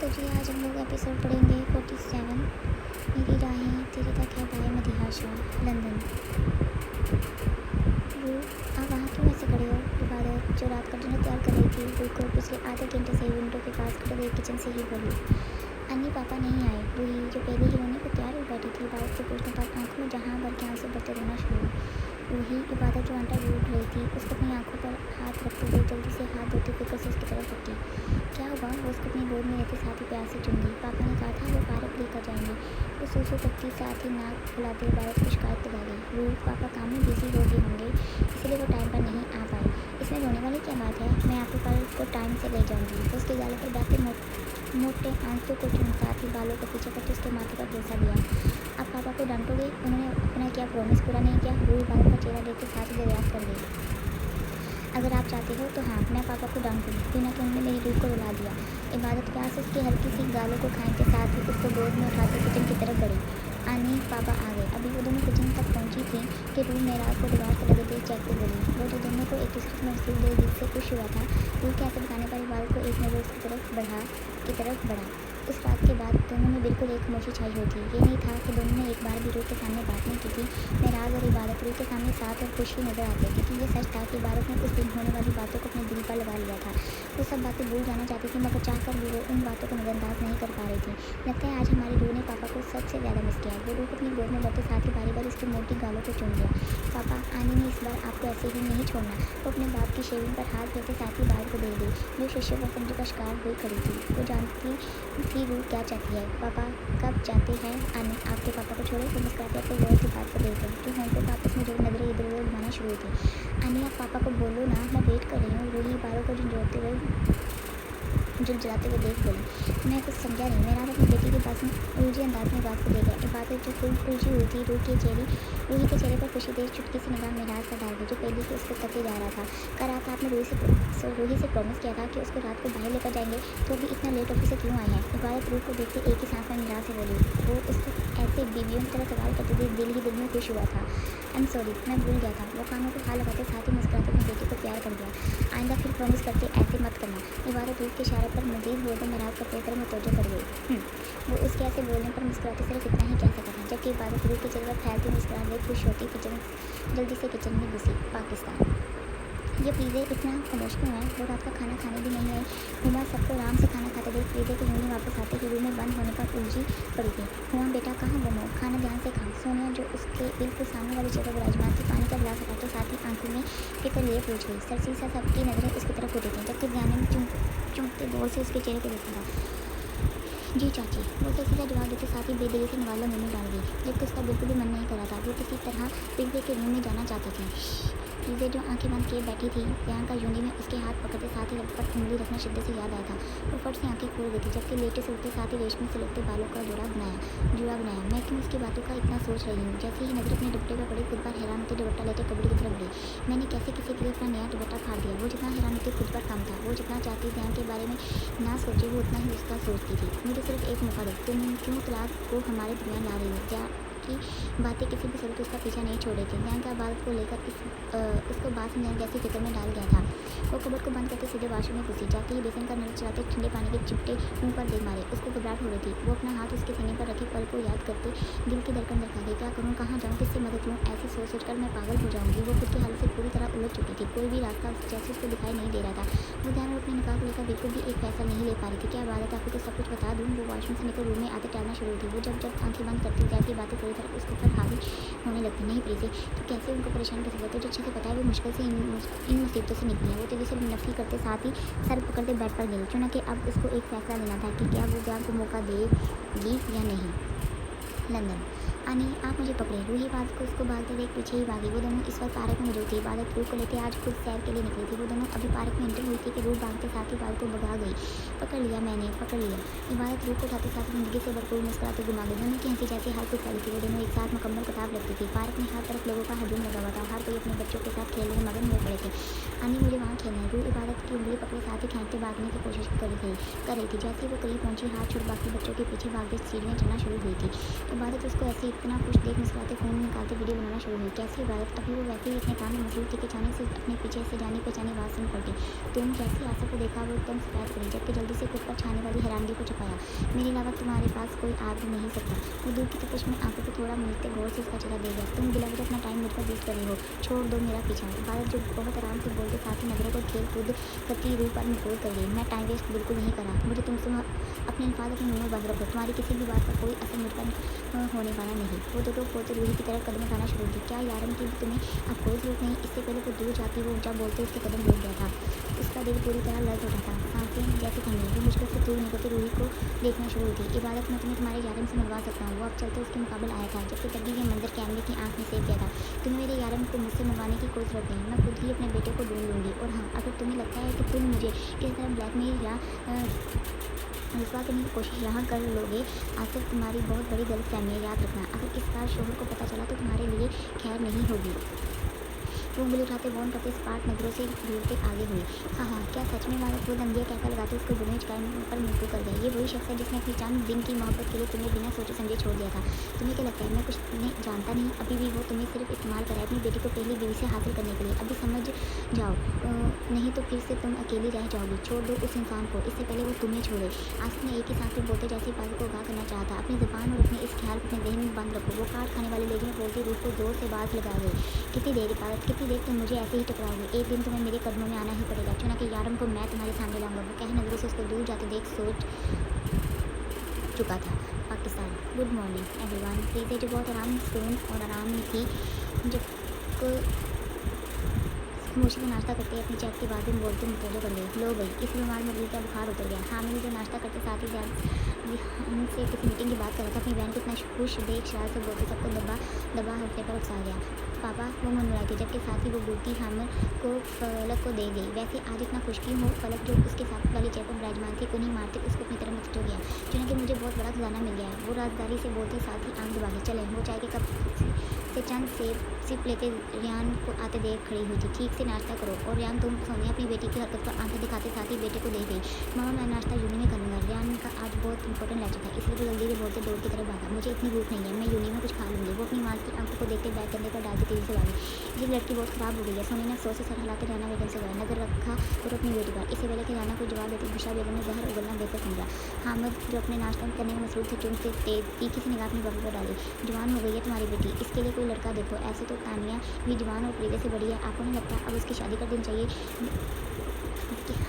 तो जी आज हम लोग एपिसोड पढ़ेंगे 47। मेरी राहें तेरे तक है बाय मदिहा शाह, लंदन। वो आप वहाँ क्यों ऐसे खड़े हो? इबादत जो रात का डिनर तैयार कर रही थी वो को पिछले आधे घंटे से विंडो के पास खड़े हुए किचन से ही बोली। अन्नी पापा नहीं आए। रूही जो पहले ही रोने को तैयार हो बैठी थी, इबादत से पूछने पर आंखों में जहाँ भर के आंसू बरते रोना शुरू हुआ। रूही इबादत जो आंटा ढूंढ रही थी उसको अपनी आंखों पर हाथ रखते हुए जल्दी से हाथ धोते फिक्र से उसकी तरफ रखी। क्या हुआ? वो उसको अपनी गोद में रहते साथ ही प्यार से चुन ली। पापा ने कहा था वो पार्क लेकर जाएंगे। वो सूसू करती साथ ही नाक फुलाते इबादत को शिकायत लगा गई। रूही पापा काम में बिजी हो गए होंगे इसलिए वो टाइम पर नहीं आ पाए। इसमें रोने वाली क्या बात है? मैं आपको कल को टाइम से ले जाऊंगी। तो उसके गालों पर बैठे मोटे आंसू को चुन साथ ही बालों को पीछे करके उसके माथे पर बोसा दिया। अब पापा को डांटोगे? उन्होंने अपना क्या प्रॉमिस पूरा नहीं किया? रूही इबादत का चेहरा देख के साथ ही दरियाफ्त कर गई। अगर आप चाहते हो तो हाँ, मैं पापा को डांटूंगी बिना कि उन्होंने मेरी रूह को रुला दिया। इबादत प्यार से उसकी हल्की सी गालों को खाने के साथ ही उसको गोद में उठाते किचन की तरफ बढ़ी। आनी पापा आ गए। अभी वो दोनों किचन तक पहुंची थी कि रूह मेराज को दीवार से लगे देख चेक बोली। वो जो दोनों को एक दूसरे से नसीब दे दिल से खुश हुआ था। रूह के ऐसे बताने पर इबादत को एक नजर उसकी तरफ बढ़ा। उस रात के बाद दोनों में बिल्कुल एक खामोशी छाई हुई थी। ये नहीं था कि दोनों ने एक बार भी रूह के सामने बात नहीं की थी। मेराज और इबादत रूह के सामने साथ और खुश ही नजर आते थे कि ये सच था कि इबादत ने उस दिन होने वाली बातों को अपने दिल पर लगा लिया था। वो सब बातें भूल जाना चाहती थी मगर चाहकर भी वो उन बातों को नजरअंदाज नहीं कर पा रही थी। लगता है आज हमारी रूह ने पापा को सबसे ज़्यादा मिस किया। वो रूह को अपनी गोद में बढ़ते साथ ही बारी बारी उसकी मोटी गालों को चूम लिया। पापा, आनी ने इस बार आपको ऐसे ही नहीं छोड़ना। वो अपने बाप की शेविंग पर हाथ फेरते साथ ही बाल को दे दी जो शिष्य व का शिकार हुई खड़ी थी। वो जानती थी रूह क्या चाहती है। पापा कब चाहते हैं आनी आपके पापा को छोड़े? वो मुस्कुराते अपने लोअर की बात को देखकर जो होंठों पर आपस में जो नजरें इधर उधर घुमाना शुरू हुई थी। आनी आप पापा को बोलो ना, मैं वेट कर रही हूँ। रूही बालों को झुलझुलाते हुए देख बोली। मैं कुछ समझा नहीं। मेरा अपनी बेटी के पास में उलझे अंदाज में बात को देखा। इबादत जो खूब उलझी हुई थी रूही के चेहरे पर खुशी देख चुटकी से निगाह मेराज पर डाल दी जो पहले ही उसको तके जा रहा था। कह रहा था आपने रूही से प्रॉमिस किया था कि उसको रात को बाहर लेकर जाएंगे, तो अभी इतना लेट ऑफिस से क्यों आए हैं? इबादत रूह को देखते एक ही सांस में निराश से बोली। वो उसको ऐसे बीवियों की तरह सवाल करते हुए दिल ही दिल में खुश हुआ था। आई एम सॉरी, मैं भूल गया था। वो कानों को खा लगाते साथ ही मुस्कुराते अपनी बेटी को प्यार कर दिया। आइंदा फिर प्रॉमिस करते ऐसे मत करना। इबादत रूह के इशारे पर मजीद बोलते मेराज का पेकर में तोजो कर गई। वो उसके ऐसे बोलने पर मुस्कुराते सिर्फ इतना ही कह सका था। जबकि इबादत रूह के चेहरे पर फैलती मुस्कुराहट देख खुश होती जल्दी से किचन में घुसी। पाकिस्तान ये प्लीज़े इतना खामोश क्यों है? वो रात का खाना खाने भी नहीं आई। हुमा सबको आराम से खाना खाते देख प्लीज़े की यूनी वापस आते ही रूम में बंद होने पर उलझी पड़ी थी। हुआ बेटा कहाँ गुम हो? खाना ध्यान से खा। सोनिया जो उसके बिल्कुल सामने वाली जगह विराजमान थी पानी का गिलास हटाते साथ ही आंखों में फिक्र लिए पूछ गई। सरसीसा सबकी नज़रें उसकी तरफ होती थी जबकि ध्यान में चुमते दौर से उसके चेहरे को देखता था। जी चाची, वो सरसीसा जवाब देते साथ ही बेदिली से नवाला मुँह में डाल गई जबकि उसका बिल्कुल भी मन नहीं कर रहा था। वो किसी तरह प्लीज़े के रूम में जाना चाहती थी। प्लीज़े जो आंखें बंद किए बैठी थी प्रियंका यूनी में उसके हाथ पकड़ते साथ ही लब पर उंगली रखना शिद्दत से याद आया था। वो फट से आंखें खोल गई थी जबकि लेटे से उठते साथ ही रेशमी से लगते बालों का जुड़ा बनाया। मैं क्यों उसकी बातों का इतना सोच रही हूँ? जैसे ही नजर अपने दुपट्टे पर पड़ी खुद पर हैरान होते दुपट्टा लेते कबूल की तरफ गई। मैंने कैसे किसी के लिए अपना नया दुपट्टा फाड़ दिया? वो जितना हैरान होती खुद पर कम था। वो जितना चाहती ध्यान के बारे में ना सोचे वो उतना ही उसका सोचती थी। मुझे सिर्फ एक मौका दो। तुम क्यों तलाक को हमारे दरमियान ला रही हो? की बातें किसी भी सूरत उसका पीछा नहीं छोड़ेगी। ध्यान का बात को लेकर उसको बात समझाने जैसी फिक्र में डाल गया था। वो कबूत को बंद करते सीधे वाशरूम में घुसी। जाती ही बेसन का नल चलाते ठंडे पानी के चिपटे मुंह पर देख मारे। उसको घबराहट हो रही थी। वो अपना हाथ उसके सीने पर रखी पल को याद करते दिल की धड़कन रखा गई। क्या करूँ, कहाँ जाऊँ, किससे मदद लूँ? ऐसे सोच कर मैं पागल हो जाऊँगी। वो खुद की हालत से पूरी तरह उलझ चुकी थी। कोई भी रास्ता जैसे उसको दिखाई नहीं दे रहा था। वो ध्यान अपने निकाह को लेकर बिल्कुल भी एक फैसला नहीं ले पा रही थी। क्या बात है, आपको तो सब कुछ बता दूँ। वो वाशरूम से निकल रूम में आते टालना शुरू हुई थी। वो जब आंखें बंद करती जाती बातें पूरी तरह उसके ऊपर हावी होने लगती। नहीं प्लीज़े, तो कैसे उनको परेशान कर सकते? तुझे अच्छे से पता है वो मुश्किल से इन मुसीबतों से निकली है। वो तेजी से नफी करते साथ ही सर पकड़ते बेड पर गिरी। चुना कि अब उसको एक फैसला लेना था कि क्या वो जान को मौका देगी या नहीं। लंदन आनी आप मुझे पकड़े। रूही बात को उसको भागते देख पीछे ही भागी। वो दोनों इस वक्त पार्क में मौजूद थी। इबादत रूह को लेते आज खुद सैर के लिए निकली थी। वो दोनों अभी पार्क में एंटर हुई थी कि रूह भागते साथ ही बाल को भगा गई। पकड़ लिया मैंने, पकड़ लिया। इबादत रूह को उठाते साथ जिंदगी से भरपूर मुस्कुराते घुमा गई। दोनों की हंसी जैसे हर कुछ वाली थी। वो दोनों एक साथ मुकम्मल किताब लगती थी। पार्क में हर तरफ लोगों का हजूम लगा हुआ था। हर कोई अपने बच्चों के साथ खेलने में मगन हुए पड़े थे। आनी मुझे वहाँ खेलना है। रूह इबादत की उंगली पकड़े साथ ही खींचते भागने की कोशिश कर रही थी। जैसे ही वो करीब पहुंची हाथ छुड़ बाकी बच्चों के पीछे भागते सीढ़ियाँ चढ़ना शुरू हुई थी। इबादत उसको ऐसे ही इतना खुश देख मुस्कुराते फ़ोन निकालते वीडियो बनाना शुरू हुई। कैसी इबादत, अभी वो वैसे ही अपने काम में मसरूफ़ थी कि अचानक से अपने पीछे से जानी पहचानी आवाज़ सुन पलटी। तुम कैसी? आशा को देखा वो एकदम सफेद पड़ी, जबकि जल्दी से खुद पर छाने वाली हैरानगी को छुपाया। मेरे अलावा तुम्हारे पास कोई आ भी नहीं सकता। वो दूर की तपिश में आंखों को थोड़ा मिलते गौर से उसका चेहरा दे गया। तुम बिला वजह अपना टाइम मुझ पर वेस्ट कर रही हो, छोड़ दो मेरा पीछा। इबादत जो बहुत आराम से बोलते साथ ही नजरों को खेल कूद करती रूह पर मजबूर कर गई। मैं टाइम वेस्ट बिल्कुल नहीं करा। मुझे तुमसे अपने अल्फाज अपने मुँह में बंद रखो। तुम्हारी किसी भी बात का कोई असर मुझ पर होने वाला नहीं। वो दोनों पोते रूही की तरफ कदम उठाना शुरू की। क्या यारम की तुम्हें अब कोई जरूरत नहीं? इससे पहले वो दूर जाती वो ऊंचा बोलते उसके कदम रुक गया था। उसका दिल पूरी तरह लर्ज उठा था, सांसें जैसे थमी। वो मुश्किल से दूर निकलती रूही को देखना शुरू हुई थी। इबादत, मैं तुम्हें तुम्हारे यारम से मिलवा सकता हूँ। वो अब चलते उसके मुकाबले आया था, जबकि तभी ये मंजर कैमरे की आंख में सेक गया था। तुम्हें मेरे यारम को मुझसे मिलवाने की कोई जरूरत नहीं। मैं खुद ही अपने बेटे को ढूंढ लूँगी। और हाँ, अगर तुम्हें लगता है कि तुम मुझे इस तरह ब्लैकमेल या रुसवा करने की कोशिश यहाँ कर लोगे, आसिफ तुम्हारी बहुत बड़ी गलतफहमी है। याद रखना, अगर इस बार शोहर को पता चला तो तुम्हारे लिए खैर नहीं होगी। वो उंगली उठाते वॉन करते स्पार्ट नजरों से घूरते आगे हुई। हाँ हाँ, क्या सच में? इबादत वो दंदिया कहकर लगाते उसको बुने चुकाई पर मुंह कर गए। ये वही शख्स है जिसने अपनी चंद दिन की मोहब्बत के लिए तुम्हें बिना सोचे समझे छोड़ दिया था। तुम्हें क्या लगता है मैं कुछ नहीं जानता नहीं? अभी भी वो तुम्हें सिर्फ इस्तेमाल कराए अपनी बेटी को पहली बीवी से हासिल करने के लिए। अभी समझ जाओ, नहीं तो फिर से तुम अकेली रह जाओगी। छोड़ दो उस इंसान को, इससे पहले वो तुम्हें छोड़े। आसिफ ने एक ही सांस में बोलते जैसे इबादत को आगाह करना चाहा था। अपनी ज़बान और अपने इस ख्याल को अपने जहन में बंद रखो। वो काट खाने वाली लेकिन बोलती रूह को जोर से बात लगा गई। कितनी देर इबादत, कितनी देर तुम मुझे ऐसे ही टकराओगे? एक दिन तुम्हें मेरे कदमों में आना ही पड़ेगा। चुना कि यारम को मैं तुम्हारे सामने लाऊंगा। वो कह नजरों से उसको दूर जाते देख सोच चुका था। Pakistan. Good morning everyone. Please जो बहुत आराम सुकून और आराम में थी जब खामोशी से नाश्ता करते अपनी चैट के बाद में बोलते मुतवज्जो कर गई। लो गई, इस बीमार मुर्गी का बुखार उतर गया। हामिद जो नाश्ता करते साथ ही हमसे किसी मीटिंग की बात कर रहा था, अपनी बहन को इतना खुश देख शरारत से बोलते सबको दबा हंसने पर उकसा गया। पापा, वो मुनमुराई थी, जबकि साथ ही वो बूटी हामिद को फलक को दे गई। वैसे आज इतना खुश क्यों हो? फलक जो उसके साथ वाली चेयर पर विराजमान थी उन्हीं मारते उसको अपनी तरफ मचट हो गया। चुना कि मुझे बहुत बड़ा खजाना मिल गया है। वो राजदारी से बोलते साथ ही आंख दबा के चले। वो चाय के कप से चंद सिप लेते रियान को आते देख खड़ी हुई थी। ठीक से नाश्ता करो। और रियान, तुम सोनिया अपनी बेटी की हरकत पर आंखें दिखाते साथ ही बेटे को दे गई। मामा, मैं नाश्ता यूनी में करूँगा। रियान का आज बहुत इंपॉर्टेंट लेक्चर था, इसलिए वो जल्दी से बोलते डोर की तरफ भागा। मुझे इतनी भूख नहीं है, मैं यूनी में कुछ खा लूँगी। वो अपनी माँ की आंखों को देखते बैग करने पर डालती तेजी से भागी। ये लड़की बहुत ख़राब हो गई है। सोनी ने अफसोस से सर हिलाते राना बेगम से गया, नजर रखा और अपनी बेटी पर। इससे पहले कि राना को जवाब देती बुशरा बेगम ने जहर उगलना बेहतर समझा। हामिद जो अपने नाश्ता करने में मसरूफ थे, चुन से तीखी सी निगाह अपनी बबी पर डाली। जवान हो गई है तुम्हारी बेटी, इसके लिए कोई लड़का देखो। ऐसे तो तानिया भी जवान और प्रीति से बड़ी है, आपको नहीं लगता अब उसकी शादी कर देनी चाहिए?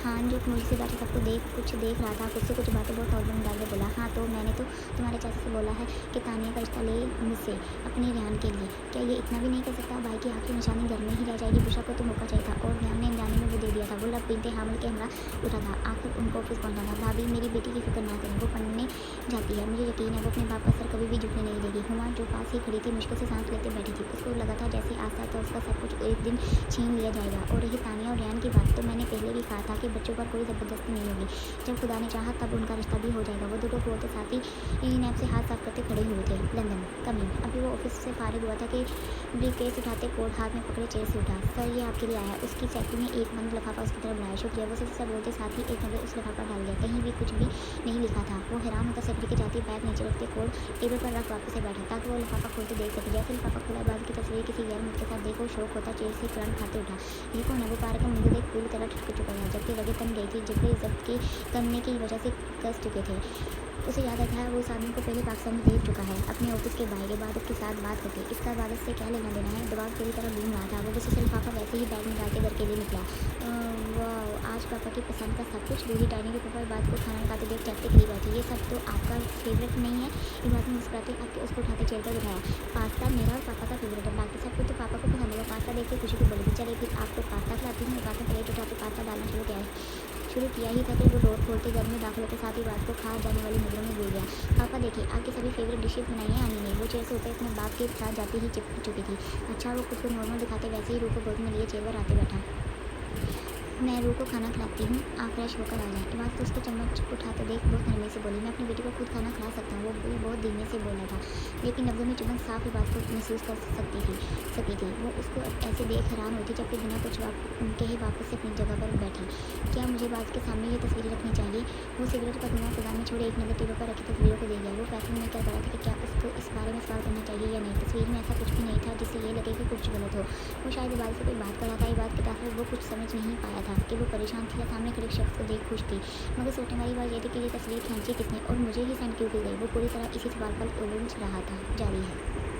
खान जो मुझसे बैठे सबको कुछ देख रहा था, उससे कुछ बातें बहुत और डाल के बोला। हाँ, तो मैंने तो तुम्हारे चाचा से बोला है कि तानिया का रिश्ता ले मुझसे अपने रियान के लिए। क्या ये इतना भी नहीं कर सकता? भाई की आखिरी निशानी घर में ही रह जाएगी। बुशरा को तो मौका चाहिए था और रियान ने अनजाने में वो दे दिया था। वो लब बिनते हामिल के हमरा उठा था। आखिर उनको ऑफिस पहुँचा था। भाभी, मेरी बेटी की फिक्र ना करें, वो पढ़ने जाती है, मुझे यकीन है वो अपने बाप का सर कभी भी झुकने नहीं देगी। हुमा जो पास ही खड़ी थी मुश्किल से सांस लेते बैठी थी। उसको लगा था जैसे आस्था तो उसका सब कुछ एक दिन छीन लिया जाएगा। और रही तानिया और रियान की बात, तो मैंने पहले भी कहा था कि बच्चों पर कोई ज़बरदस्ती नहीं होगी। जब खुदा ने चाहा तब उनका रिश्ता भी हो जाएगा। वो दोनों बोलते साथ ही नैब से हाथ साफ करते खड़े हुए थे। London coming. अभी वो ऑफिस से फारिग हुआ था कि ब्रीफकेस उठाते कोट हाथ में पकड़े चेयर से उठा। सर, ये आपके लिए आया। उसकी सेक्रेटरी ने एक बंद लिफाफा उसकी तरफ बढ़ाया। शुक्रिया। वो सिर्फ बोलते साथ ही एक नज़र उस लिफाफा डाल दिया। कहीं भी कुछ भी नहीं लिखा था। वो हैरान होता सेक्रेटरी के जाती बैग नीचे रखते कोट टेबल पर रख वापस से बैठा ताकि वो लिफाफा खोलते देख सके। जैसे लिफाफा खुला बाद की तस्वीर किसी गैर मुल्क के साथ देखो शौक होता चेयर से करंट खाते उठा। ये कौन है? वो पार्क में मुझे देख पूरी तरह ठिक चुका था, जबकि रगें तन गई थी जिससे जब्त की करने की वजह से कस चुके थे। उसे याद आता है वो इस आदमी को पहले पाकिस्तान में देख चुका है, अपने ऑफिस के बाहर इबादत के साथ बात करके। इसका इबादत से क्या लेना देना है? दिमाग पूरी तरह घूम रहा था। वो बस लिफाफा वैसे ही बैग में डाल के घर के लिए निकला। वाह, आज पापा की पसंद का सब कुछ। रूही डाइनिंग के ऊपर बात को खाना खाते देख चलते खड़ी बैठी। ये सब तो आपका फेवरेट नहीं है? इबादत में मुस्कुराते आके उसको उठाते चेयर पर दिखाया। पास्ता मेरा और पापा का फेवरेट है, बाकी सब कुछ तो पापा को पसंद है। पास्ता देख के खुशी को बोली, चलिए फिर आपको पास्ता खिलाती हूँ। इबादत ने प्लेट उठाते पास्ता डालना शुरू किया ही था कि वो डोर खोलते घर में दाखिल होते साथ ही बात को खा जाने वाली नजरों में गिर गया। पापा देखिए, आपकी सभी फेवरेट डिशेज बनाई हैं आनी ने। वो चेयर से उठे अपने बाप के साथ जाते ही चिपक चुकी थी। अच्छा, वो खुद को नॉर्मल दिखाते वैसे ही रूह को गोद में लिए चेयर पर आते बैठा। मैं रूह को खाना खिलाती हूँ, आप फ्रेश होकर आ जाएँ। इबादत उसको चम्मच उठाकर देख बहुत नरमी से बोली, मैं अपनी बेटी को खुद खाना खिला सकता हूँ। वो भी बहुत धीमे से बोला था, लेकिन लफ्ज़ों में चुभन साफ इबादत को महसूस कर सकी थी। वो उसको ऐसे देख हैरान होती जबकि बिना कुछ उनके ही वापस से अपनी जगह पर बैठी। क्या मुझे इबादत के सामने ये तस्वीरें रखनी चाहिए? वो सिगरेट का धुआं फिजा में छोड़े एक नज़र टेबल पर रखी तस्वीरों को दे गया। वो फैसले में कर रहा था कि क्या उसको इस बारे में सवाल करना चाहिए या नहीं। तस्वीर में ऐसा कुछ भी नहीं था जिससे ये लगे कि कुछ गलत हो। वो शायद इबादत से कोई बात कर रहा था। इबादत के तासुर वो कुछ समझ नहीं पाया था कि वो परेशान थी या सामने खड़े शख्स को देख खुश थी। मगर सोचने वाली बात यह थी कि ये तस्वीर खींची किसने और मुझे ही सेंड क्यों की गई। वो पूरी तरह इसी सवाल पर उलझ रहा था। जारी है।